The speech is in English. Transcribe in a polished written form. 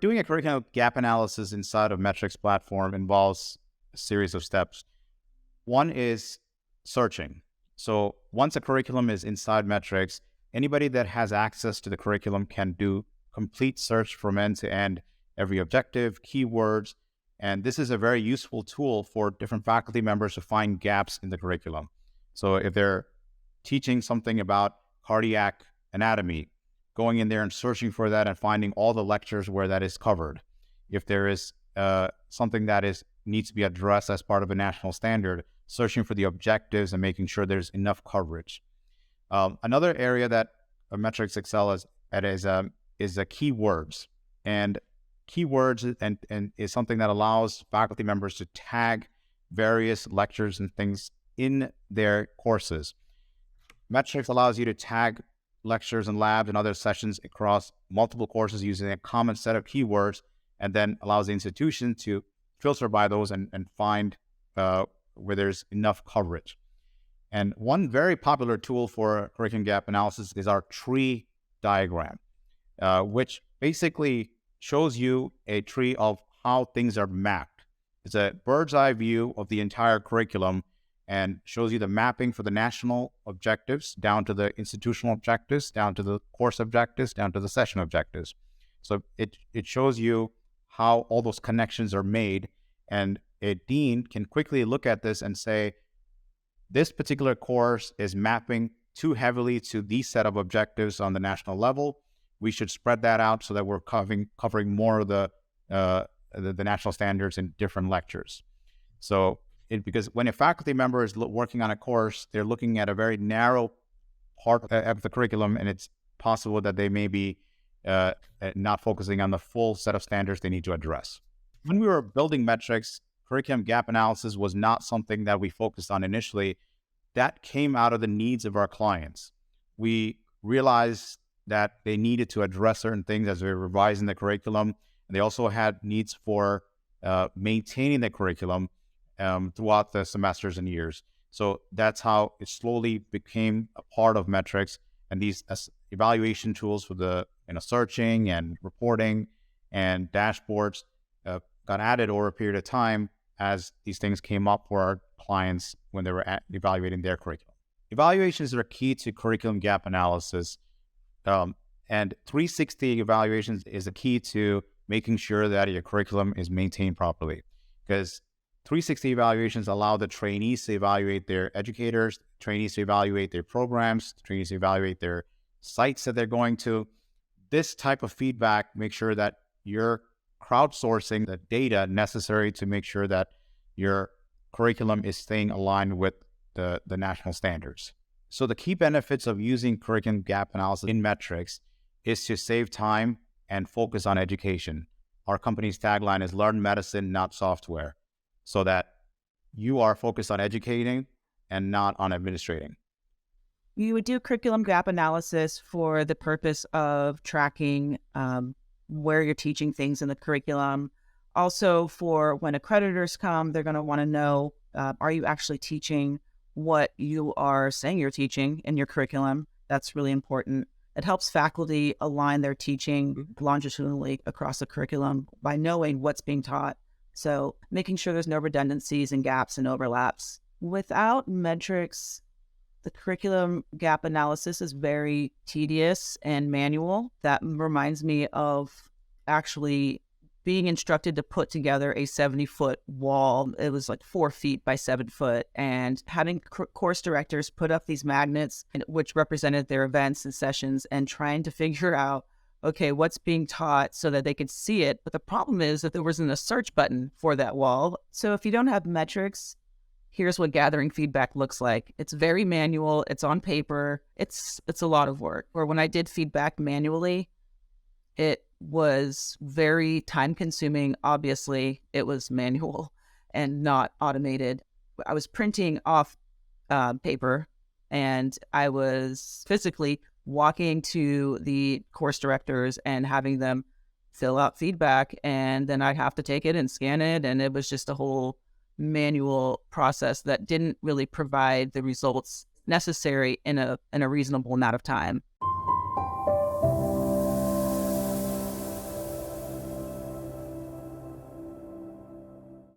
Doing a curriculum gap analysis inside of Metrics platform involves a series of steps. One is searching. So once a curriculum is inside Metrics, anybody that has access to the curriculum can do complete search from end to end, every objective, keywords, and this is a very useful tool for different faculty members to find gaps in the curriculum. So if they're teaching something about cardiac anatomy, going in there and searching for that and finding all the lectures where that is covered. If there is something that needs to be addressed as part of a national standard, searching for the objectives and making sure there's enough coverage. Another area that Metrics excel is keywords. And keywords and is something that allows faculty members to tag various lectures and things in their courses. Metrics allows you to tag lectures and labs and other sessions across multiple courses using a common set of keywords, and then allows the institution to filter by those and find where there's enough coverage. And one very popular tool for curriculum gap analysis is our tree diagram, which basically shows you a tree of how things are mapped. It's a bird's eye view of the entire curriculum and shows you the mapping for the national objectives down to the institutional objectives, down to the course objectives, down to the session objectives. So it shows you how all those connections are made, and a dean can quickly look at this and say, this particular course is mapping too heavily to these set of objectives on the national level. We should spread that out so that we're covering more of the national standards in different lectures. So because when a faculty member is working on a course, they're looking at a very narrow part of the curriculum, and it's possible that they may be not focusing on the full set of standards they need to address. When we were building Metrics, curriculum gap analysis was not something that we focused on initially. That came out of the needs of our clients. We realized that they needed to address certain things as we were revising the curriculum, and they also had needs for maintaining the curriculum throughout the semesters and years. So that's how it slowly became a part of Metrics, and these evaluation tools for the searching and reporting and dashboards got added over a period of time as these things came up for our clients when they were evaluating their curriculum. Evaluations are key to curriculum gap analysis, and 360 evaluations is a key to making sure that your curriculum is maintained properly, because 360 evaluations allow the trainees to evaluate their educators, trainees to evaluate their programs, trainees to evaluate their sites that they're going to. This type of feedback makes sure that you're crowdsourcing the data necessary to make sure that your curriculum is staying aligned with the national standards. So the key benefits of using curriculum gap analysis in Metrics is to save time and focus on education. Our company's tagline is learn medicine, not software, so that you are focused on educating and not on administrating. You would do curriculum gap analysis for the purpose of tracking where you're teaching things in the curriculum. Also, for when accreditors come, they're going to want to know, are you actually teaching what you are saying you're teaching in your curriculum? That's really important. It helps faculty align their teaching longitudinally across the curriculum by knowing what's being taught. So making sure there's no redundancies and gaps and overlaps. Without Metrics, the curriculum gap analysis is very tedious and manual. That reminds me of actually being instructed to put together a 70-foot wall. It was like 4 feet by 7 foot, and having course directors put up these magnets which represented their events and sessions, and trying to figure out, okay, what's being taught so that they could see it. But the problem is that there wasn't a search button for that wall. So if you don't have Metrics, here's what gathering feedback looks like. It's very manual. It's on paper. It's a lot of work. Or when I did feedback manually, it was very time consuming. Obviously, it was manual and not automated. I was printing off paper, and I was physically walking to the course directors and having them fill out feedback, and then I'd have to take it and scan it. And it was just a whole manual process that didn't really provide the results necessary in a reasonable amount of time.